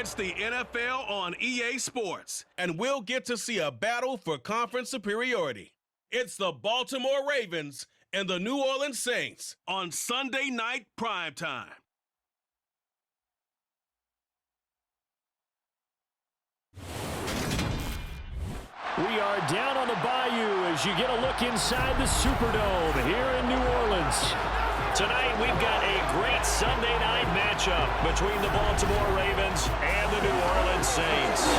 It's the NFL on EA Sports, and we'll get to see a battle for conference superiority. It's the Baltimore Ravens and the New Orleans Saints on Sunday night primetime. We are down on the bayou as you get a look inside the Superdome here in New Orleans. Tonight we've got a great Sunday night matchup between the Baltimore Ravens and the New Orleans Saints.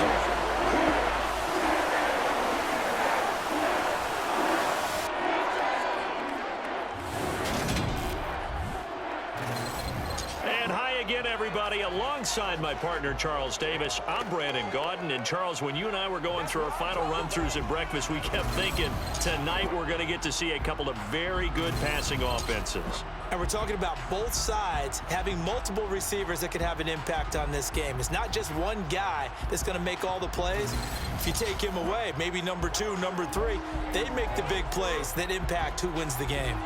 Again, everybody, alongside my partner, Charles Davis, I'm Brandon Gaudin. And, Charles, when you and I were going through our final run-throughs at breakfast, we kept thinking tonight we're going to get to see a couple of very good passing offenses. And we're talking about both sides having multiple receivers that could have an impact on this game. It's not just one guy that's going to make all the plays. If you take him away, maybe number 2, number 3, they make the big plays that impact who wins the game.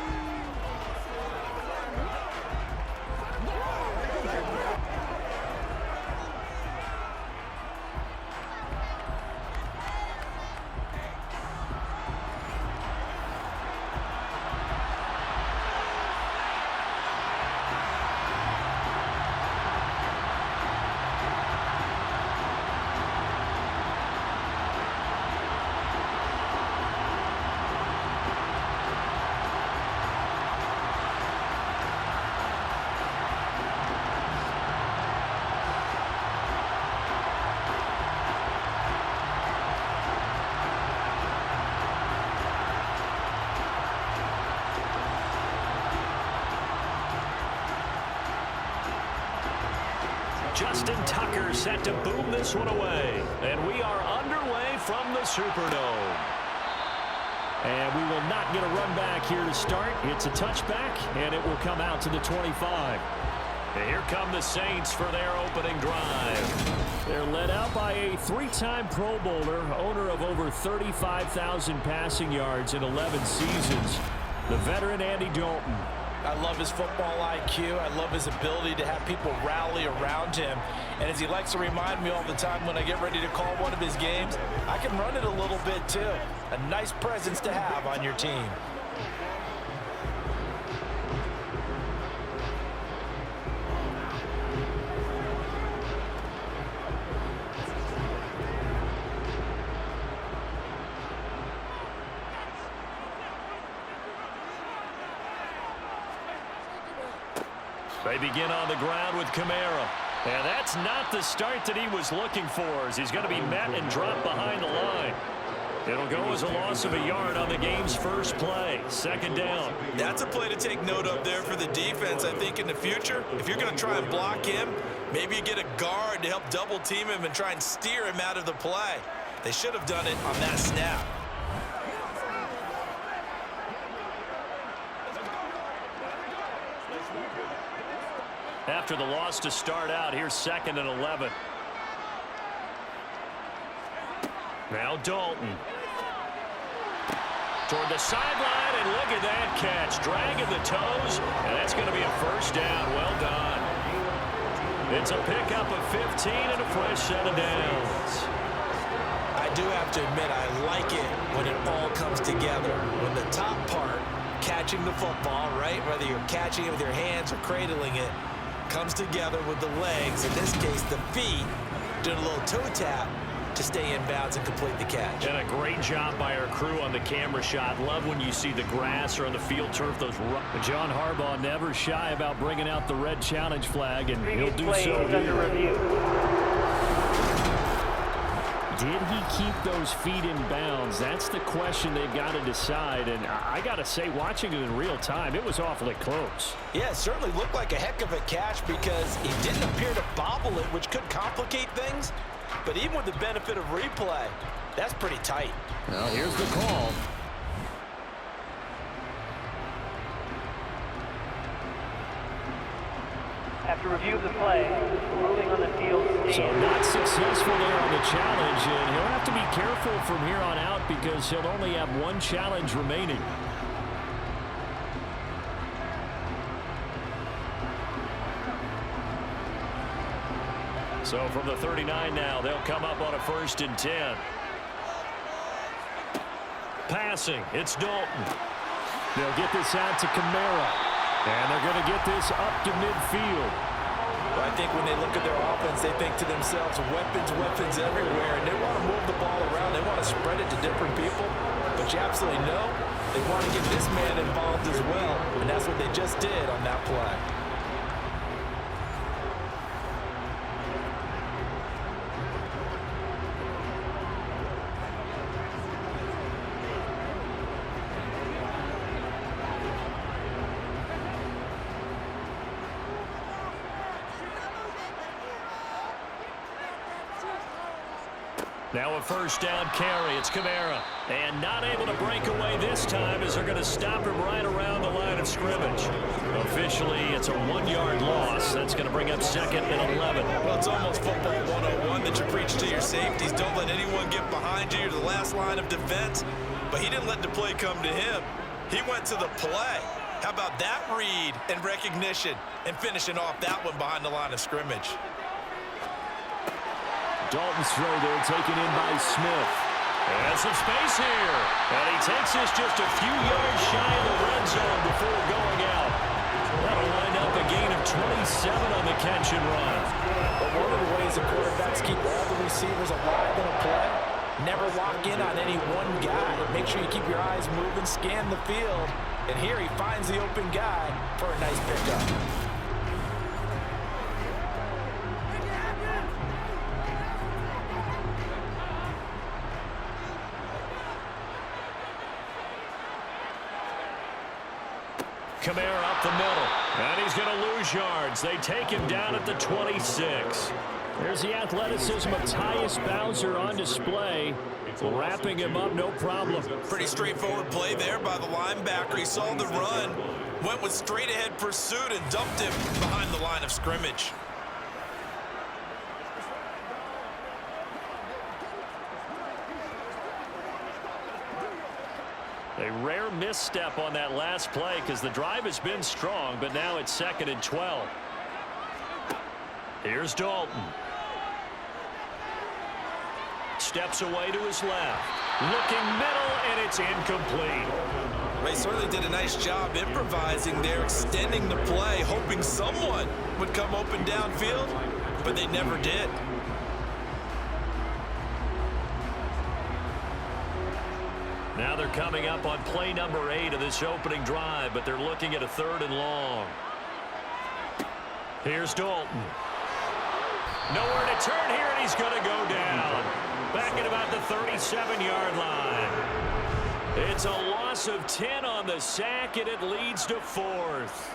Justin Tucker set to boom this one away. And we are underway from the Superdome. And we will not get a run back here to start. It's a touchback, and it will come out to the 25. And here come the Saints for their opening drive. They're led out by a 3-time Pro Bowler, owner of over 35,000 passing yards in 11 seasons, the veteran Andy Dalton. I love his football IQ. I love his ability to have people rally around him. And as he likes to remind me all the time when I get ready to call one of his games, I can run it a little bit too. A nice presence to have on your team. They begin on the ground with Kamara. And that's not the start that he was looking for, as he's going to be met and dropped behind the line. It'll go as a loss of a yard on the game's first play. Second down. That's a play to take note of there for the defense, I think, in the future. If you're going to try and block him, maybe you get a guard to help double team him and try and steer him out of the play. They should have done it on that snap. After the loss to start out, here's 2nd and 11. Now Dalton. Toward the sideline, and look at that catch. Dragging the toes, and that's going to be a first down. Well done. It's a pickup of 15 and a fresh set of downs. I do have to admit, I like it when it all comes together. When the top part, catching the football, right, whether you're catching it with your hands or cradling it, comes together with the legs, in this case the feet, doing a little toe tap to stay in bounds and complete the catch. And a great job by our crew on the camera shot. Love when you see the grass or on the field turf. John Harbaugh never shy about bringing out the red challenge flag, and he'll do so here. Did he keep those feet in bounds? That's the question they've got to decide. And I got to say, watching it in real time, it was awfully close. Yeah, it certainly looked like a heck of a catch because he didn't appear to bobble it, which could complicate things. But even with the benefit of replay, that's pretty tight. Well, here's the call. After review of the play, ruling on the field stands. So not successful there on the challenge, and he'll have to be careful from here on out because he'll only have one challenge remaining. So from the 39 now, they'll come up on a 1st and 10. Passing, it's Dalton. They'll get this out to Kamara. And they're going to get this up to midfield. Well, I think when they look at their offense, they think to themselves, weapons everywhere, and they want to move the ball around. They want to spread it to different people. But you absolutely know they want to get this man involved as well, and that's what they just did on that play. Now a 1st down carry. It's Kamara. And not able to break away this time as they're going to stop him right around the line of scrimmage. Officially, it's a 1-yard loss. That's going to bring up 2nd and 11. Well, it's almost football 101 that you preach to your safeties. Don't let anyone get behind you. You're the last line of defense. But he didn't let the play come to him. He went to the play. How about that read and recognition and finishing off that one behind the line of scrimmage? Dalton's throw there taken in by Smith. And some space here. And he takes this just a few yards shy of the red zone before going out. That'll wind up a gain of 27 on the catch and run. But one of the ways the quarterbacks keep all the receivers alive in a play, never lock in on any one guy. Make sure you keep your eyes moving, scan the field. And here he finds the open guy for a nice pickup. Kamara up the middle. And he's going to lose yards. They take him down at the 26. There's the athleticism of Tyus Bowser on display. Wrapping him up, no problem. Pretty straightforward play there by the linebacker. He saw the run, went with straight-ahead pursuit, and dumped him behind the line of scrimmage. A rare misstep on that last play because the drive has been strong, but now it's 2nd and 12. Here's Dalton. Steps away to his left. Looking middle, and it's incomplete. They certainly did a nice job improvising there, extending the play, hoping someone would come open downfield, but they never did. Now they're coming up on play number 8 of this opening drive, but they're looking at a 3rd and long. Here's Dalton. Nowhere to turn here, and he's going to go down. Back at about the 37-yard line. It's a loss of 10 on the sack, and it leads to 4th.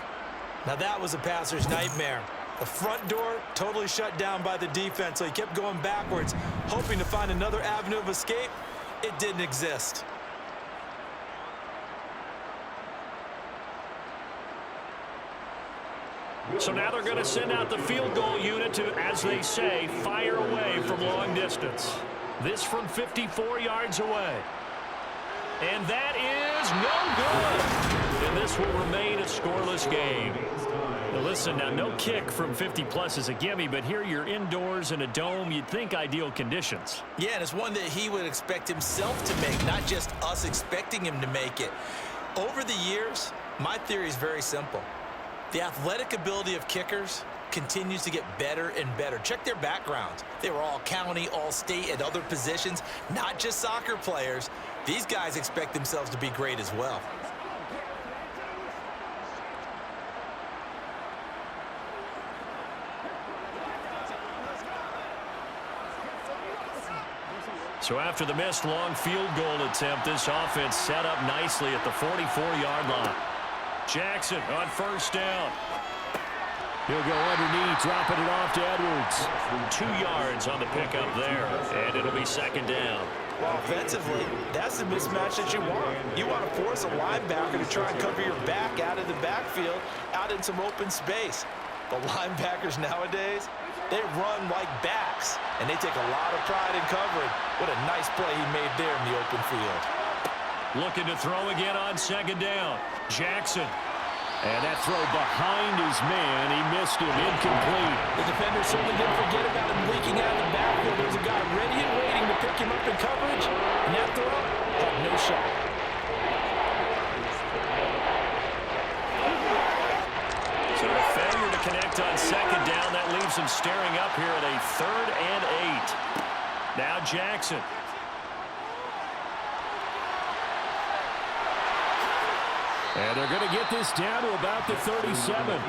Now that was a passer's nightmare. The front door totally shut down by the defense, so he kept going backwards, hoping to find another avenue of escape. It didn't exist. So now they're going to send out the field goal unit to, as they say, fire away from long distance. This from 54 yards away. And that is no good. And this will remain a scoreless game. Now listen, now no kick from 50-plus is a gimme, but here you're indoors in a dome. You'd think ideal conditions. Yeah, and it's one that he would expect himself to make, not just us expecting him to make it. Over the years, my theory is very simple. The athletic ability of kickers continues to get better and better. Check their backgrounds. They were all county, all state, at other positions, not just soccer players. These guys expect themselves to be great as well. So after the missed long field goal attempt, this offense set up nicely at the 44-yard line. Jackson on 1st down. He'll go underneath, dropping it off to Edwards. 2 yards on the pickup there, and it'll be 2nd down. Well, offensively, that's the mismatch that you want. You want to force a linebacker to try and cover your back out of the backfield, out in some open space. The linebackers nowadays, they run like backs, and they take a lot of pride in covering. What a nice play he made there in the open field. Looking to throw again on 2nd down. Jackson. And that throw behind his man. He missed him. Incomplete. The defender certainly didn't forget about him leaking out of the backfield. There's a guy ready and waiting to pick him up in coverage. And that throw had no shot. So a failure to connect on second down. That leaves him staring up here at a 3rd and 8. Now Jackson. And they're going to get this down to about the 37.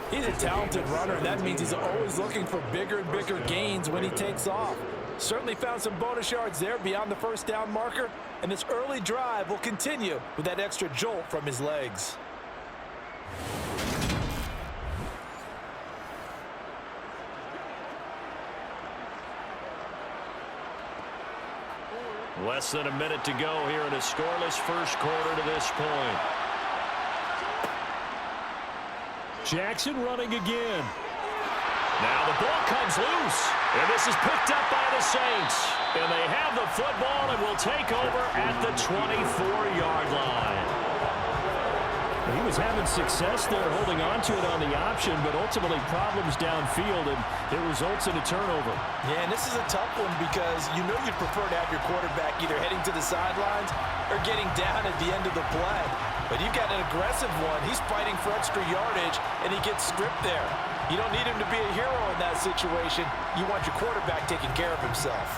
He's a talented runner, and that means he's always looking for bigger and bigger gains when he takes off. Certainly found some bonus yards there beyond the first down marker, and this early drive will continue with that extra jolt from his legs. Less than a minute to go here in a scoreless first quarter to this point. Jackson running again. Now the ball comes loose, and this is picked up by the Saints. And they have the football and will take over at the 24-yard line. He was having success there holding on to it on the option, but ultimately problems downfield, and it results in a turnover. Yeah, and this is a tough one because you know you'd prefer to have your quarterback either heading to the sidelines or getting down at the end of the play. But you've got an aggressive one. He's fighting for extra yardage, and he gets stripped there. You don't need him to be a hero in that situation. You want your quarterback taking care of himself.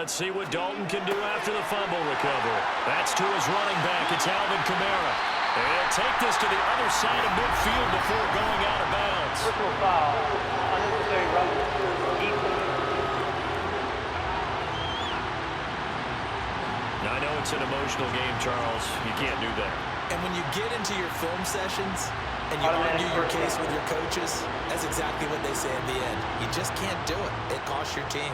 Let's see what Dalton can do after the fumble recovery. That's to his running back. It's Alvin Kamara. And he'll take this to the other side of midfield before going out of bounds. Personal foul, unnecessary roughness. Now, I know it's an emotional game, Charles. You can't do that. And when you get into your film sessions and you argue your case with your coaches, that's exactly what they say at the end. You just can't do it. It costs your team.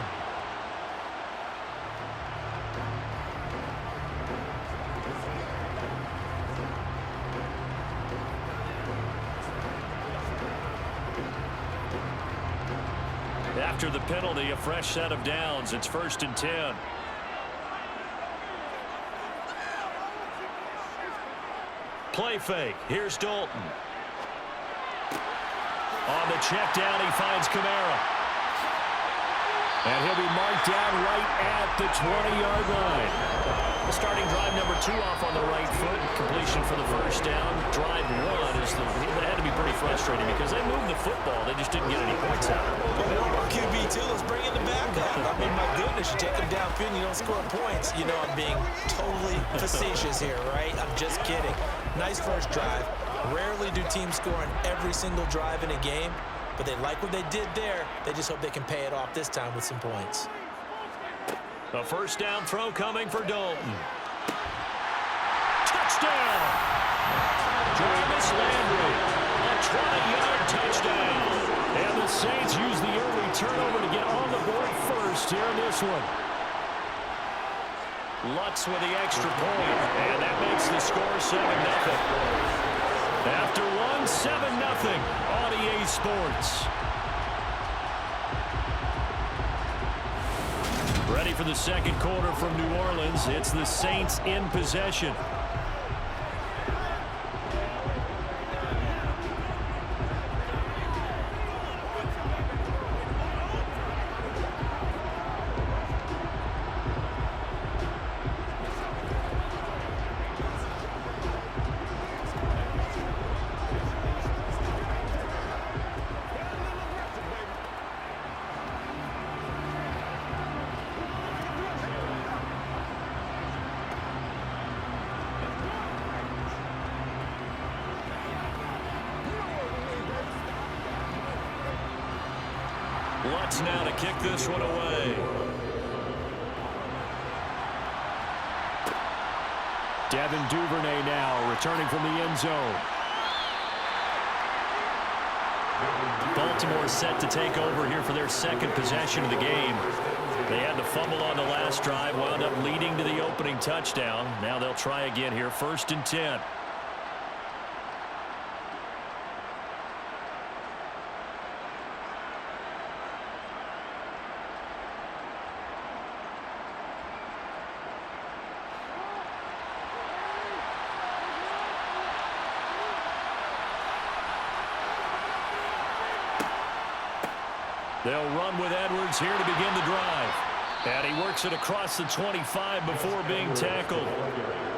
After the penalty, a fresh set of downs. It's 1st and 10. Play fake. Here's Dalton. On the check down, he finds Kamara. And he'll be marked down right at the 20-yard line. Starting drive number 2 off on the right foot. Completion for the first down. Drive 1 is that had to be pretty frustrating because they moved the football. They just didn't get any points out of it. Well, one more QB2. Let's bring in the backup. I mean, my goodness, you take them downfield and you don't score points. You know I'm being totally facetious here, right? I'm just kidding. Nice first drive. Rarely do teams score on every single drive in a game, but they like what they did there. They just hope they can pay it off this time with some points. A first down throw coming for Dalton. Touchdown! Jarvis Landry, a 20-yard touchdown. And the Saints use the early turnover to get on the board first here in this one. Lutz with the extra point, and that makes the score 7-0. After one, 7-0 on EA Sports. Ready for the second quarter from New Orleans. It's the Saints in possession. Lutz now to kick this one away. Devin Duvernay now returning from the end zone. Baltimore set to take over here for their second possession of the game. They had the fumble on the last drive, wound up leading to the opening touchdown. Now they'll try again here, 1st and 10. They'll run with Edwards here to begin the drive. And he works it across the 25 before being tackled.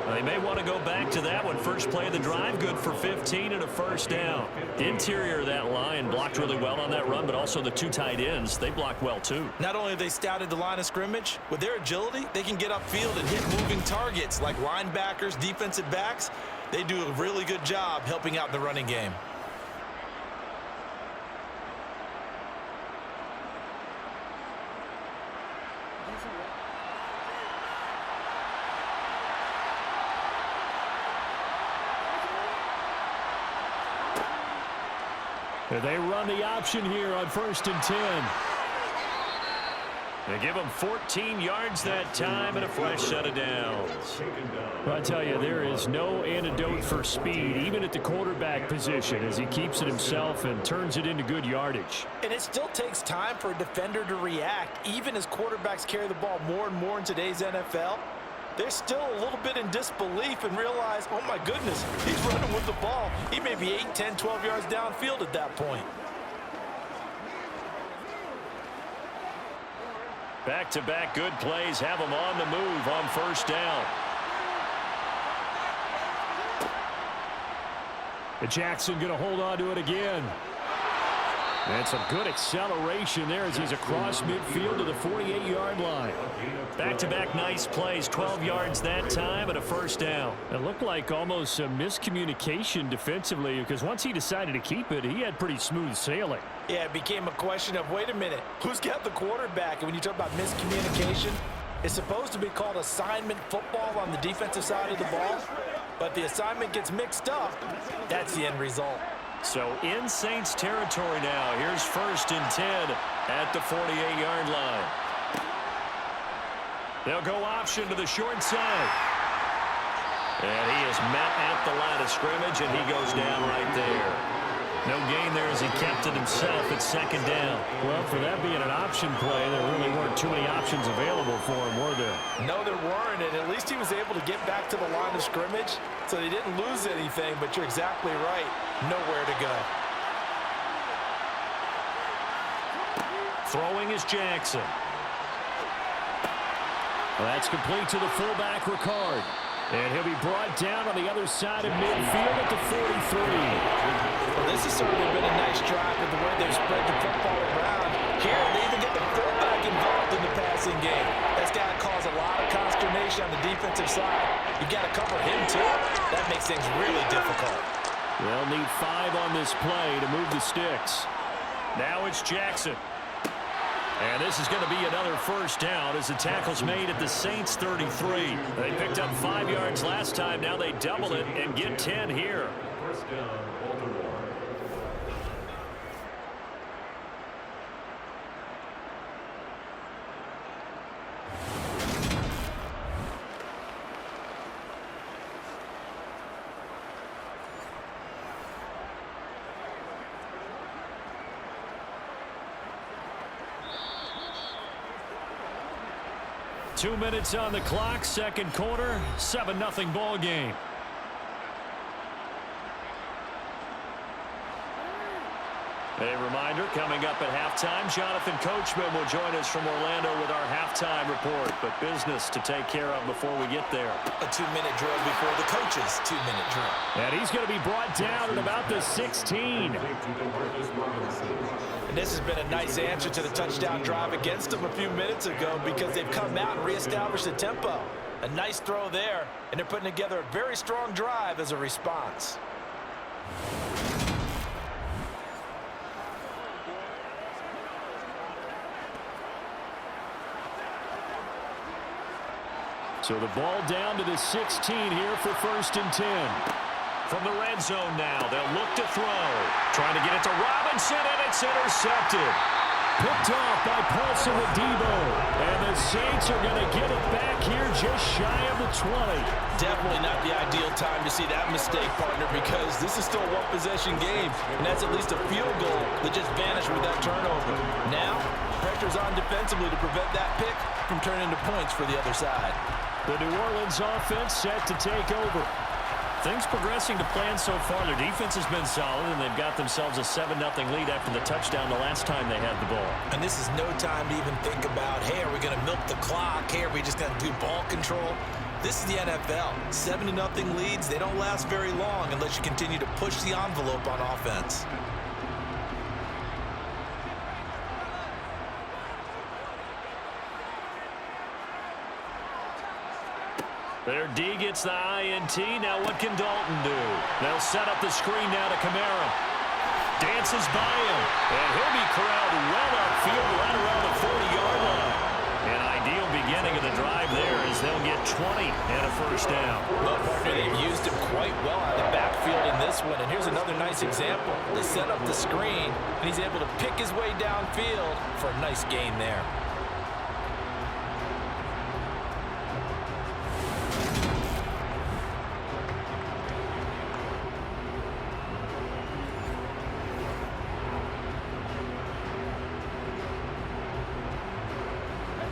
They may want to go back to that one. First play of the drive, good for 15 and a 1st down. Interior of that line blocked really well on that run, but also the 2 tight ends, they blocked well too. Not only have they scouted the line of scrimmage, with their agility, they can get upfield and hit moving targets like linebackers, defensive backs. They do a really good job helping out in the running game. They run the option here on 1st and 10. They give them 14 yards that time and a fresh set of downs. Well, I tell you, there is no antidote for speed, even at the quarterback position, as he keeps it himself and turns it into good yardage. And it still takes time for a defender to react, even as quarterbacks carry the ball more and more in today's NFL. They're still a little bit in disbelief and realize, oh my goodness, he's running with the ball. He may be 8, 10, 12 yards downfield at that point. Back-to-back good plays have them on the move on 1st down. And Jackson going to hold on to it again. And some good acceleration there as he's across midfield to the 48-yard line. Back-to-back nice plays, 12 yards that time and a 1st down. It looked like almost some miscommunication defensively because once he decided to keep it, he had pretty smooth sailing. Yeah, it became a question of, wait a minute, who's got the quarterback? And when you talk about miscommunication, it's supposed to be called assignment football on the defensive side of the ball. But the assignment gets mixed up. That's the end result. So in Saints territory now. Here's 1st and 10 at the 48-yard line. They'll go option to the short side. And he is met at the line of scrimmage, and he goes down right there. No gain there as he kept it himself at 2nd down. Well, for that being an option play, there really weren't too many options available for him, were there? No, there weren't, and at least he was able to get back to the line of scrimmage, so he didn't lose anything, but you're exactly right. Nowhere to go. Throwing is Jackson. Well, that's complete to the fullback, Ricard. And he'll be brought down on the other side of midfield at the 43. Well, this has certainly been a nice drive with the way they've spread the football around. Here, they even get the fullback involved in the passing game. That's got to cause a lot of consternation on the defensive side. You've got to cover him, too. That makes things really difficult. They'll need 5 on this play to move the sticks. Now it's Jackson. And this is going to be another 1st down as the tackle's made at the Saints 33. They picked up 5 yards last time. Now they double it and get 10 here. 1st down, Baltimore. Two minutes on the clock, 2nd quarter, 7-0 ball game. A reminder, coming up at halftime, Jonathan Coachman will join us from Orlando with our halftime report, but business to take care of before we get there. A 2-minute drill before the coach's 2-minute drill. And he's going to be brought down at about the 16. And this has been a nice answer to the touchdown drive against them a few minutes ago because they've come out and reestablished the tempo. A nice throw there, and they're putting together a very strong drive as a response. So the ball down to the 16 here for 1st and 10. From the red zone now, they'll look to throw. Trying to get it to Robinson, and it's intercepted. Picked off by Paulson with Debo. And the Saints are going to get it back here just shy of the 20. Definitely not the ideal time to see that mistake, partner, because this is still a one-possession game, and that's at least a field goal that just vanished with that turnover. Now, pressure's on defensively to prevent that pick from turning into points for the other side. The New Orleans offense set to take over. Things progressing to plan so far. Their defense has been solid, and they've got themselves a 7-0 lead after the touchdown the last time they had the ball. And this is no time to even think about, hey, are we going to milk the clock? Hey, are we just going to do ball control? This is the NFL. 7-0 leads, they don't last very long unless you continue to push the envelope on offense. Their D gets the INT. Now what can Dalton do? They'll set up the screen now to Kamara. Dances by him. And he'll be corralled well upfield right around the 40-yard line. An ideal beginning of the drive there as they'll get 20 and a first down. Well, partner, they've used him quite well out of the backfield in this one. And here's another nice example. They set up the screen, and he's able to pick his way downfield for a nice gain there.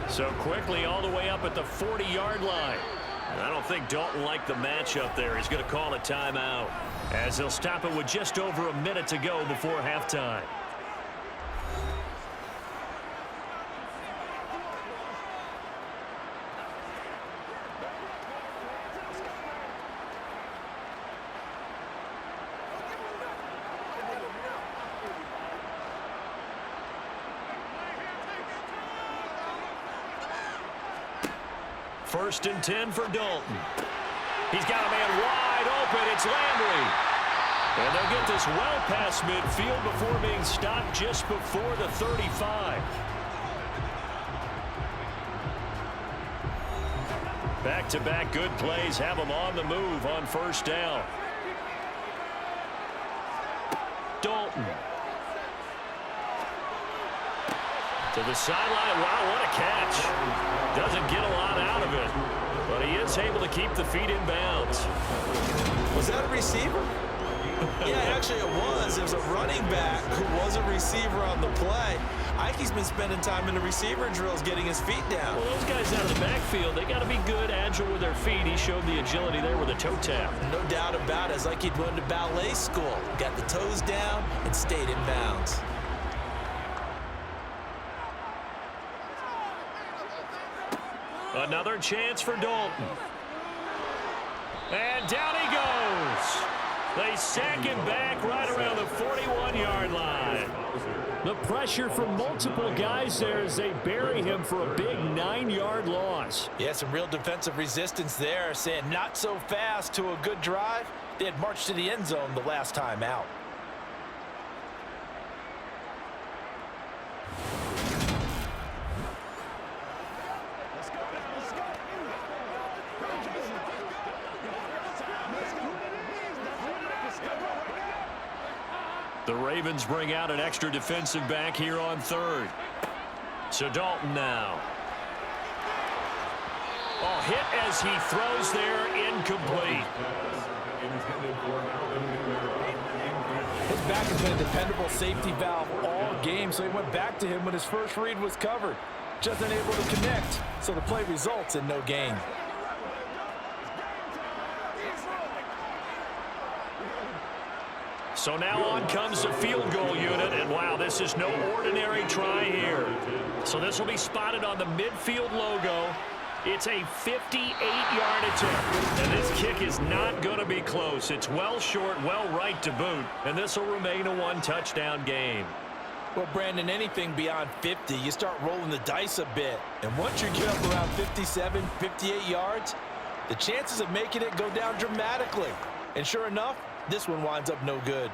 So quickly all the way up at the 40-yard line. I don't think Dalton liked the matchup there. He's going to call a timeout as he'll stop it with just over a minute to go before halftime. First and 10 for Dalton. He's got a man wide open. It's Landry. And they'll get this well past midfield before being stopped just before the 35. Back-to-back good plays have them on the move on first down. Dalton. To the sideline. Wow, what a catch. Doesn't get a lot out of it, but he is able to keep the feet in bounds. Was that a receiver? Yeah, actually it was. It was a running back who was a receiver on the play. Ikey's been spending time in the receiver drills getting his feet down. Well, those guys out of the backfield, they got to be good, agile with their feet. He showed the agility there with a toe tap. No doubt about it. It's like he'd went to ballet school. Got the toes down and stayed in bounds. Another chance for Dalton. And down he goes. They sack him back right around the 41-yard line. The pressure from multiple guys there as they bury him for a big 9-yard loss. Yeah, some real defensive resistance there, saying not so fast to a good drive. They had marched to the end zone the last time out. The Ravens bring out an extra defensive back here on third. So Dalton now. Oh, hit as he throws there, incomplete. His back has been a dependable safety valve all game, so he went back to him when his first read was covered. Just unable to connect, so the play results in no gain. So now on comes the field goal unit, and wow, this is no ordinary try here. So this will be spotted on the midfield logo. It's a 58-yard attempt, and this kick is not going to be close. It's well short, well right to boot, and this will remain a one-touchdown game. Well, Brandon, anything beyond 50, you start rolling the dice a bit. And once you get up around 57, 58 yards, the chances of making it go down dramatically. And sure enough, this one winds up no good.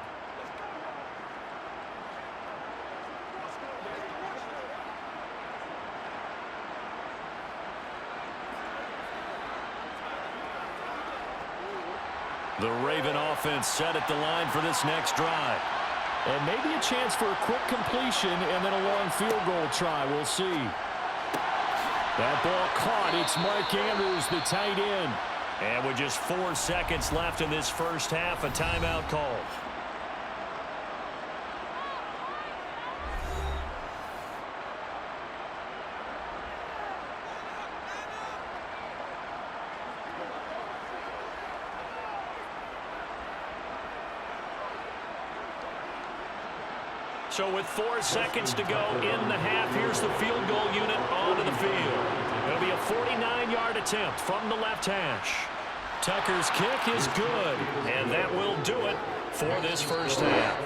The Raven offense set at the line for this next drive. And maybe a chance for a quick completion and then a long field goal try. We'll see. That ball caught. It's Mark Andrews, the tight end. And with just 4 seconds left in this first half, a timeout call. So with 4 seconds to go in the half, here's the field goal unit onto the field. It'll be a 49-yard attempt from the left hash. Tucker's kick is good, and that will do it for this first half.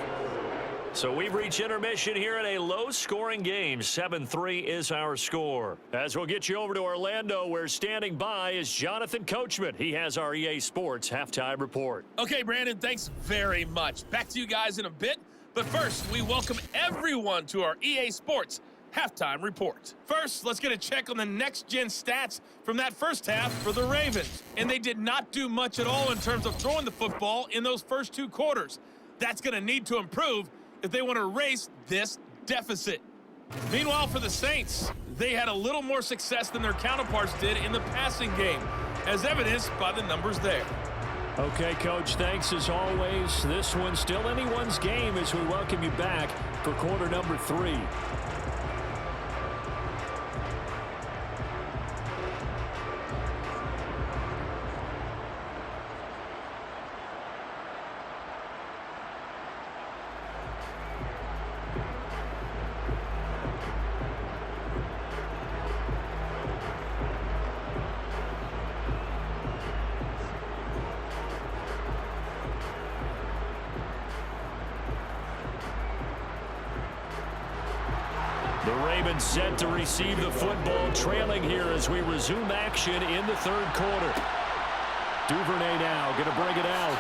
So we've reached intermission here in a low-scoring game. 7-3 is our score. As we'll get you over to Orlando, where standing by is Jonathan Coachman. He has our EA Sports halftime report. Okay, Brandon, thanks very much. Back to you guys in a bit. But first, we welcome everyone to our EA Sports halftime report. First, let's get a check on the next-gen stats from that first half for the Ravens. And they did not do much at all in terms of throwing the football in those first 2 quarters. That's going to need to improve if they want to erase this deficit. Meanwhile, for the Saints, they had a little more success than their counterparts did in the passing game, as evidenced by the numbers there. Okay, Coach, thanks as always. This one's still anyone's game as we welcome you back for quarter number 3. The Ravens set to receive the football, trailing here as we resume action in the third quarter. Duvernay now going to bring it out.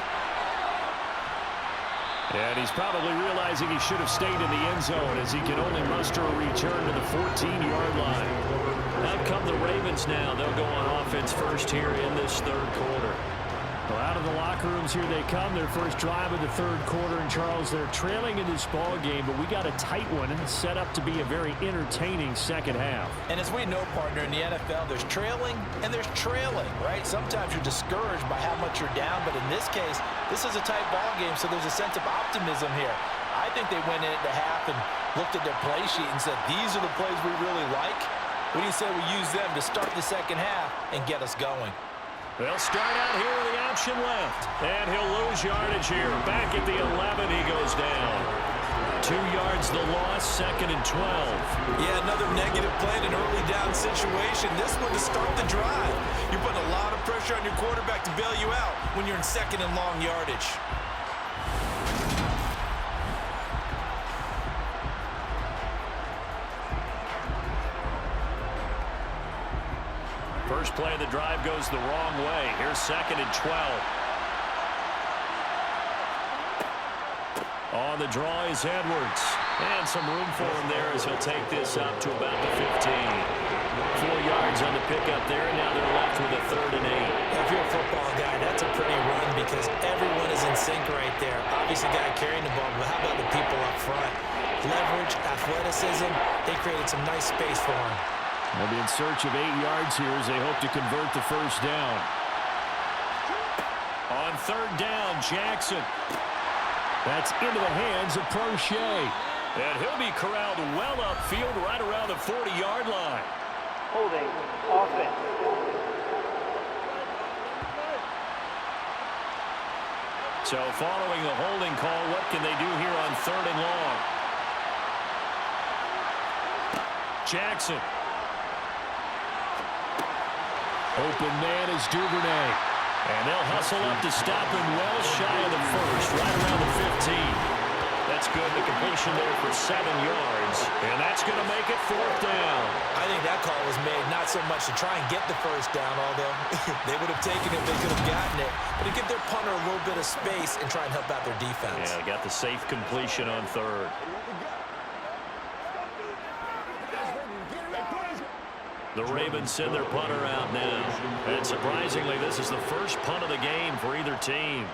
And he's probably realizing he should have stayed in the end zone as he can only muster a return to the 14-yard line. Out come the Ravens now. They'll go on offense first here in this third quarter. Well, out of the locker rooms here they come. Their first drive of the third quarter. And, Charles, they're trailing in this ball game, but we got a tight one and it's set up to be a very entertaining second half. And as we know, partner, in the NFL, there's trailing and there's trailing, right? Sometimes you're discouraged by how much you're down, but in this case, this is a tight ball game, so there's a sense of optimism here. I think they went into half and looked at their play sheet and said, these are the plays we really like. What do you say we use them to start the second half and get us going? They'll start out here with the option left. And he'll lose yardage here. Back at the 11, he goes down. 2 yards the loss, 2nd and 12. Yeah, another negative play in an early down situation. This one to start the drive. You're putting a lot of pressure on your quarterback to bail you out when you're in 2nd and long yardage. First play of the drive goes the wrong way. Here's 2nd and 12. On the draw is Edwards. And some room for him there as he'll take this up to about the 15. 4 yards on the pickup there, and now they're left with a 3rd and 8. If you're a football guy, that's a pretty run because everyone is in sync right there. Obviously, the guy carrying the ball, but how about the people up front? Leverage, athleticism, they created some nice space for him. They'll be in search of 8 yards here as they hope to convert the first down. On 3rd down, Jackson. That's into the hands of Prochet. And he'll be corralled well upfield right around the 40-yard line. Holding, offense. So following the holding call, what can they do here on 3rd and long? Jackson. Open man is Duvernay. And they'll hustle up to stop him well shy of the first, right around the 15. That's good. The completion there for 7 yards. And that's going to make it 4th down. I think that call was made not so much to try and get the first down, although they would have taken it, they could have gotten it, but to give their punter a little bit of space and try and help out their defense. Yeah, they got the safe completion on 3rd. The Ravens send their punter out now. And surprisingly, this is the first punt of the game for either team.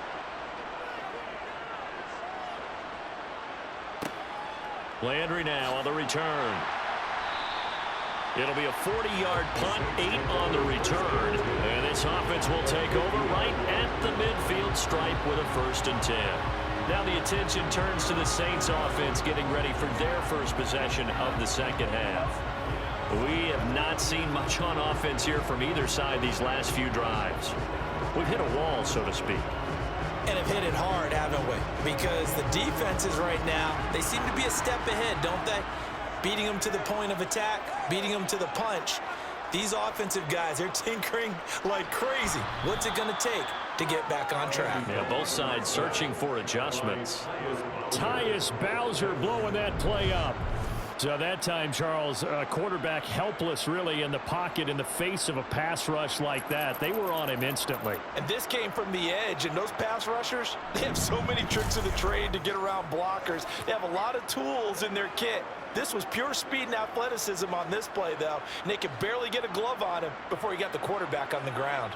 Landry now on the return. It'll be a 40-yard punt, 8 on the return. And this offense will take over right at the midfield stripe with a 1st and 10. Now the attention turns to the Saints offense getting ready for their first possession of the second half. We have not seen much on offense here from either side these last few drives. We've hit a wall, so to speak. And have hit it hard, haven't we? Because the defenses right now, they seem to be a step ahead, don't they? Beating them to the point of attack, beating them to the punch. These offensive guys, they're tinkering like crazy. What's it going to take to get back on track? Yeah, both sides searching for adjustments. Tyus Bowser blowing that play up. So that time, Charles, quarterback helpless really in the pocket in the face of a pass rush like that. They were on him instantly. And this came from the edge, and those pass rushers, they have so many tricks of the trade to get around blockers. They have a lot of tools in their kit. This was pure speed and athleticism on this play, though, and they could barely get a glove on him before he got the quarterback on the ground.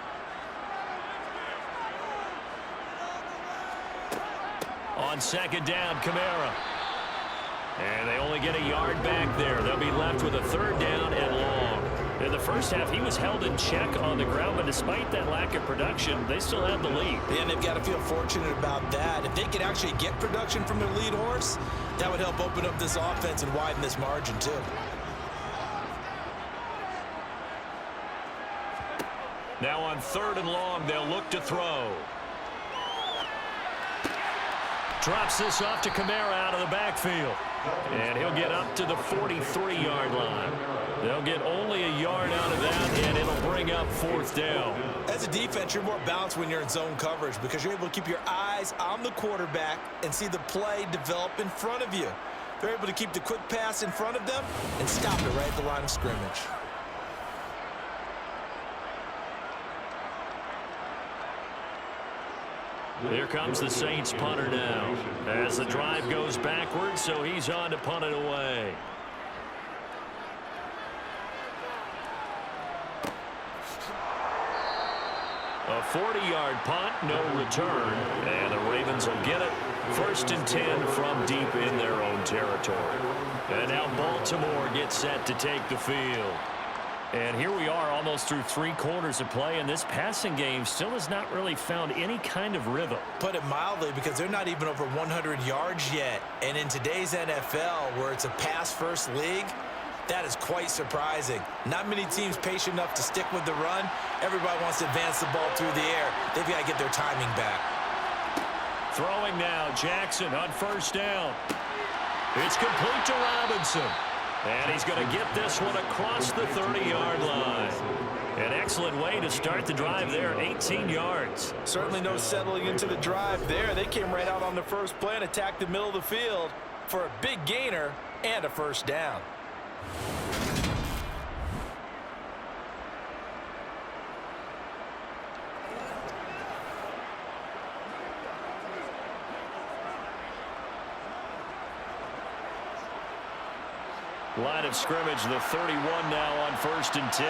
On second down, Kamara. And they only get a yard back there. They'll be left with a 3rd down and long. In the first half, he was held in check on the ground, but despite that lack of production, they still had the lead. And they've got to feel fortunate about that. If they could actually get production from their lead horse, that would help open up this offense and widen this margin, too. Now on 3rd and long, they'll look to throw. Drops this off to Kamara out of the backfield. And he'll get up to the 43-yard line. They'll get only a yard out of that, and it'll bring up 4th down. As a defense, you're more balanced when you're in zone coverage because you're able to keep your eyes on the quarterback and see the play develop in front of you. They're able to keep the quick pass in front of them and stop it right at the line of scrimmage. Here comes the Saints punter now as the drive goes backwards, so he's on to punt it away. A 40-yard punt, no return, and the Ravens will get it. 1st and 10 from deep in their own territory. And now Baltimore gets set to take the field. And here we are almost through 3 quarters of play, and this passing game still has not really found any kind of rhythm. Put it mildly, because they're not even over 100 yards yet. And in today's NFL, where it's a pass-first league, that is quite surprising. Not many teams patient enough to stick with the run. Everybody wants to advance the ball through the air. They've got to get their timing back. Throwing now, Jackson on 1st down. It's complete to Robinson. And he's going to get this one across the 30-yard line. An excellent way to start the drive there, 18 yards. Certainly no settling into the drive there. They came right out on the first play and attacked the middle of the field for a big gainer and a 1st down. Line of scrimmage, the 31 now on 1st and 10.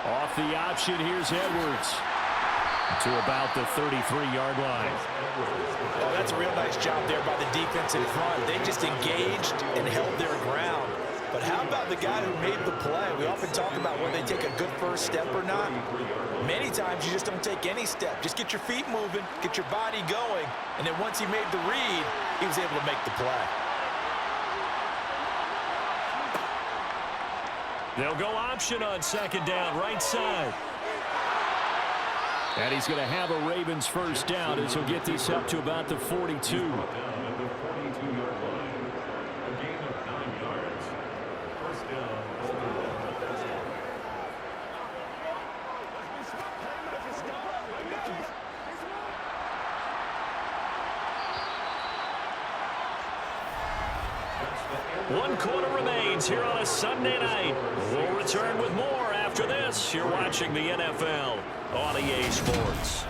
Off the option, here's Edwards to about the 33-yard line. Oh, that's a real nice job there by the defense in front. They just engaged and held their ground. But how about the guy who made the play? We often talk about whether they take a good first step or not. Many times you just don't take any step. Just get your feet moving, get your body going, and then once he made the read, he was able to make the play. They'll go option on 2nd down, right side. And he's going to have a Ravens 1st down as he'll get this up to about the 42. One quarter remains here on a Sunday night. We'll return with more after this. You're watching the NFL on EA Sports.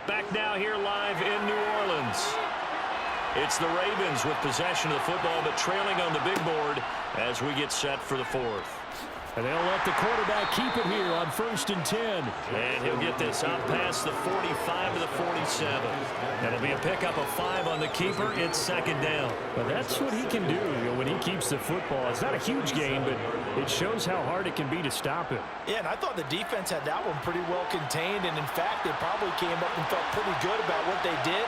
Back now here live in New Orleans. It's the Ravens with possession of the football, but trailing on the big board as we get set for the 4th. And they'll let the quarterback keep it here on 1st and 10. And he'll get this up past the 45 to the 47. That'll be a pickup of 5 on the keeper. It's 2nd down. Well, that's what he can do, when he keeps the football. It's not a huge gain, but it shows how hard it can be to stop him. Yeah, and I thought the defense had that one pretty well contained, and in fact, they probably came up and felt pretty good about what they did.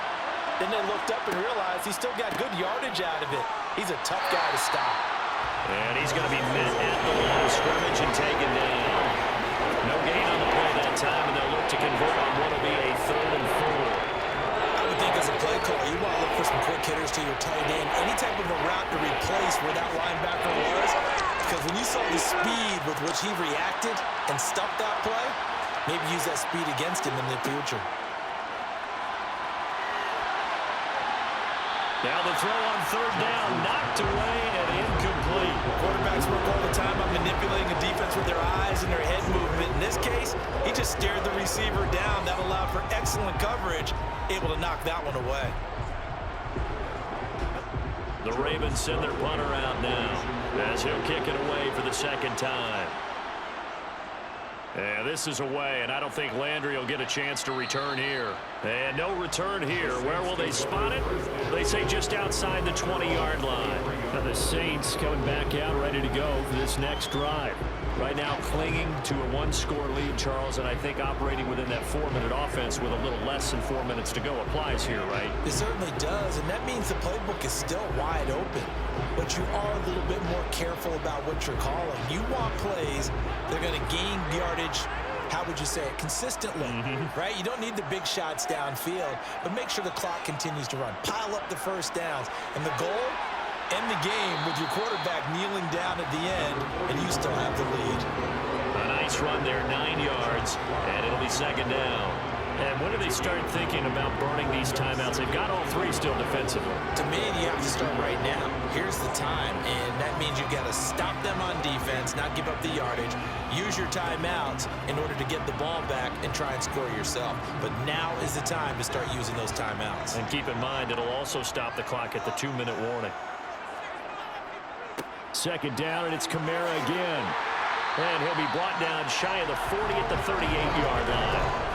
Then they looked up and realized he still got good yardage out of it. He's a tough guy to stop. And he's going to be met at the line of scrimmage and taken down. No gain on the play that time, and they'll look to convert on what will be a 3rd and 4. I would think as a play caller, you want to look for some quick hitters to your tight end. Any type of a route to replace where that linebacker was. Because when you saw the speed with which he reacted and stuffed that play, maybe use that speed against him in the future. Now the throw on 3rd down, knocked away and incomplete. Quarterbacks work all the time on manipulating a defense with their eyes and their head movement. In this case, he just stared the receiver down. That allowed for excellent coverage, able to knock that one away. The Ravens send their punter out now as he'll kick it away for the 2nd time. Yeah, this is away, and I don't think Landry will get a chance to return here. And no return here. Where will they spot it? They say just outside the 20-yard line. Now the Saints coming back out, ready to go for this next drive. Right now clinging to a 1-score lead, Charles, and I think operating within that 4-minute offense with a little less than 4 minutes to go applies here, right? It certainly does, and that means the playbook is still wide open. But you are a little bit more careful about what you're calling. You want plays that are going to gain yardage, how would you say it, consistently, right? You don't need the big shots downfield, but make sure the clock continues to run. Pile up the first downs, and the goal, end the game with your quarterback kneeling down at the end, and you still have the lead. A nice run there, 9 yards, and it'll be 2nd down. And when do they start thinking about burning these timeouts? They've got all 3 still defensively. To me, you have to start right now. Here's the time, and that means you've got to stop them on defense, not give up the yardage, use your timeouts in order to get the ball back and try and score yourself. But now is the time to start using those timeouts. And keep in mind, it'll also stop the clock at the 2-minute warning. 2nd down, and it's Kamara again. And he'll be brought down shy of the 40 at the 38-yard line.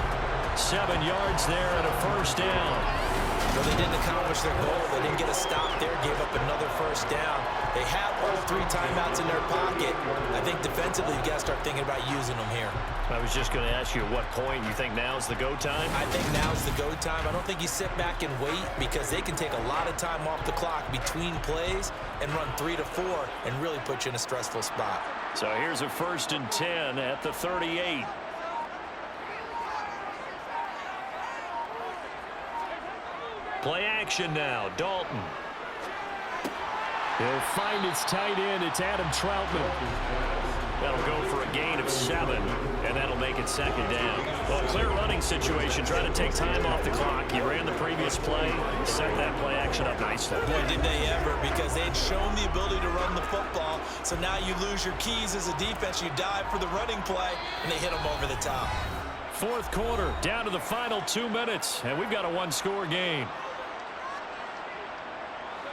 7 yards there and a 1st down. Well, they didn't accomplish their goal. They didn't get a stop there, gave up another 1st down. They have all 3 timeouts in their pocket. I think defensively, you've got to start thinking about using them here. I was just going to ask you at what point you think now's the go time? I think now's the go time. I don't think you sit back and wait because they can take a lot of time off the clock between plays and run 3 to 4 and really put you in a stressful spot. So here's a 1st and 10 at the 38. Play action now, Dalton. He'll find its tight end. It's Adam Troutman. That'll go for a gain of 7, and that'll make it 2nd down. Well, clear running situation, trying to take time off the clock. You ran the previous play, set that play action up nicely. Boy, did they ever, because they'd shown the ability to run the football. So now you lose your keys as a defense. You dive for the running play, and they hit them over the top. 4th quarter, down to the final 2 minutes, and we've got a 1-score game.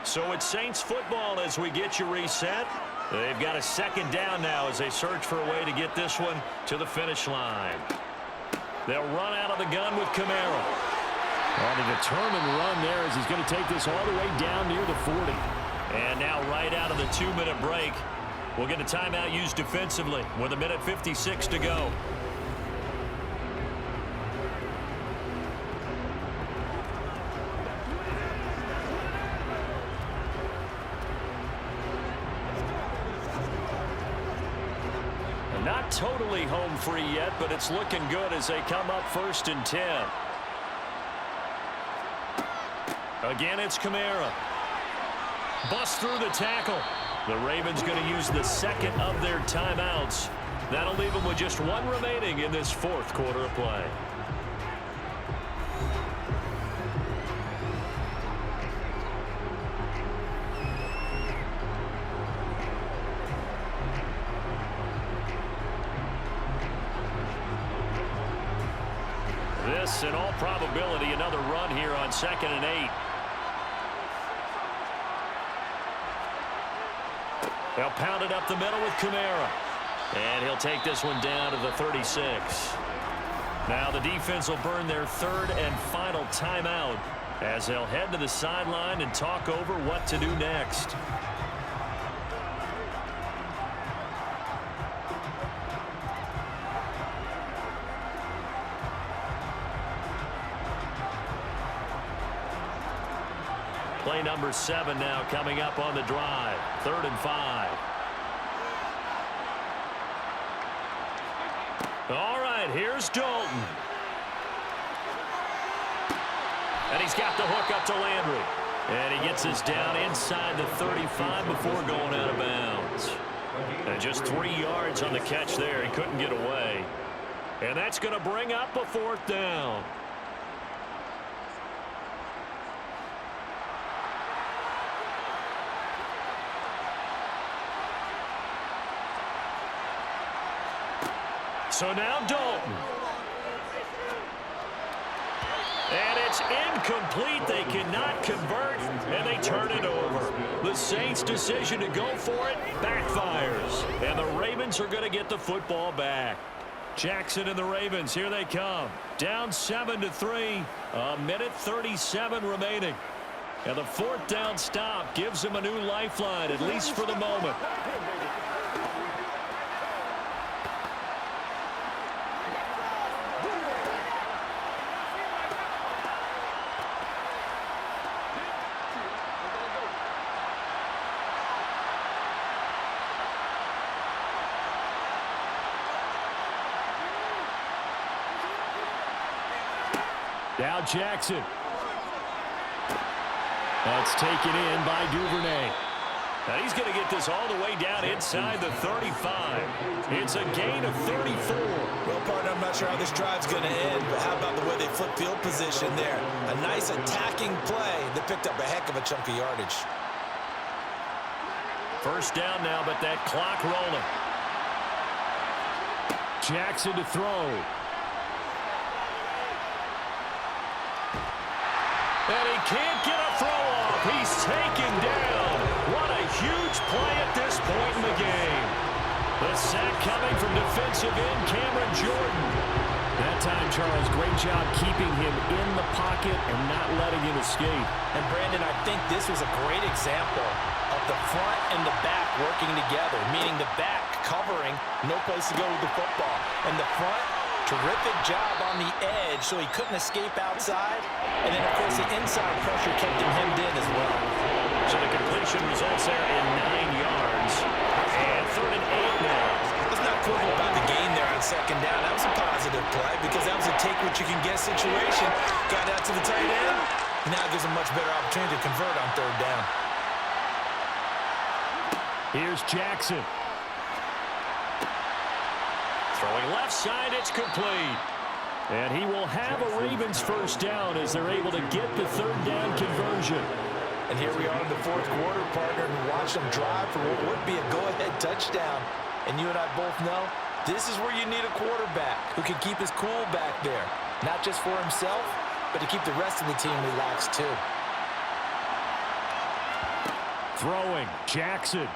So it's Saints football as we get you reset. They've got a 2nd down now as they search for a way to get this one to the finish line. They'll run out of the gun with Kamara. On a determined run there as he's going to take this all the way down near the 40. And now right out of the 2-minute break, we'll get a timeout used defensively with 1:56 to go. Not totally home free yet, but it's looking good as they come up 1st and 10. Again, it's Kamara. Bust through the tackle. The Ravens going to use the 2nd of their timeouts. That'll leave them with just 1 remaining in this 4th quarter of play. This, in all probability, another run here on 2nd and 8. They'll pound it up the middle with Kamara. And he'll take this one down to the 36. Now the defense will burn their third and final timeout as they'll head to the sideline and talk over what to do next. Play number 7 now coming up on the drive. 3rd and 5. All right, here's Dalton. And he's got the hook up to Landry. And he gets us down inside the 35 before going out of bounds. And just 3 yards on the catch there. He couldn't get away. And that's going to bring up a 4th down. So now Dalton. And it's incomplete. They cannot convert, and they turn it over. The Saints' decision to go for it backfires. And the Ravens are going to get the football back. Jackson and the Ravens, here they come. Down 7-3, a minute 37 remaining. And the 4th down stop gives them a new lifeline, at least for the moment. Now Jackson. That's taken in by Duvernay. Now he's going to get this all the way down inside the 35. It's a gain of 34. Well, partner, I'm not sure how this drive's going to end, but how about the way they flip field position there? A nice attacking play that picked up a heck of a chunk of yardage. 1st down now, but that clock rolling. Jackson to throw. And he can't get a throw off. He's taken down. What a huge play at this point in the game. The sack coming from defensive end Cameron Jordan. That time, Charles, great job keeping him in the pocket and not letting him escape. And, Brandon, I think this was a great example of the front and the back working together, meaning the back covering, no place to go with the football. And the front, terrific job on the edge so he couldn't escape outside. And then, of course, the inside pressure kept him hemmed in as well. So the completion results there in 9 yards. And 3rd and 8 now. Let's not quibble about the gain there on 2nd down. That was a positive play because that was a take-what-you-can-get situation. Got out to the tight end. Now it gives him much better opportunity to convert on 3rd down. Here's Jackson. Throwing left side, it's complete. And he will have a Ravens 1st down as they're able to get the 3rd down conversion. And here we are in the 4th quarter, partner, and watch them drive for what would be a go-ahead touchdown. And you and I both know this is where you need a quarterback who can keep his cool back there. Not just for himself, but to keep the rest of the team relaxed too. Throwing, Jackson.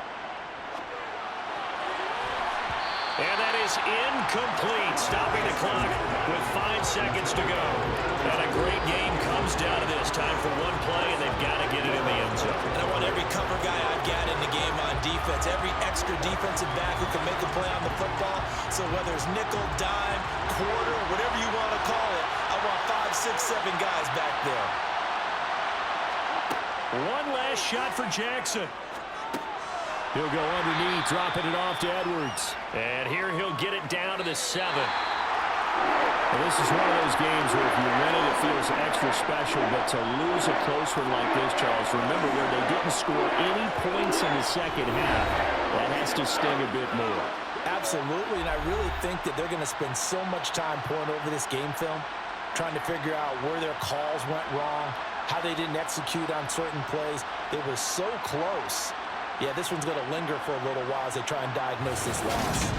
And that is incomplete, stopping the clock with 5 seconds to go. And a great game comes down to this. Time for one play, and they've got to get it in the end zone. And I want every cover guy I've got in the game on defense, every extra defensive back who can make a play on the football. So whether it's nickel, dime, quarter, whatever you want to call it, I want 5, 6, 7 guys back there. One last shot for Jackson. He'll go underneath, dropping it off to Edwards. And here he'll get it down to the 7. Well, this is one of those games where if you win it, it feels extra special. But to lose a close one like this, Charles, remember where they didn't score any points in the 2nd half. That has to sting a bit more. Absolutely, and I really think that they're going to spend so much time pouring over this game film, trying to figure out where their calls went wrong, how they didn't execute on certain plays. It was so close. Yeah, this one's going to linger for a little while as they try and diagnose this loss.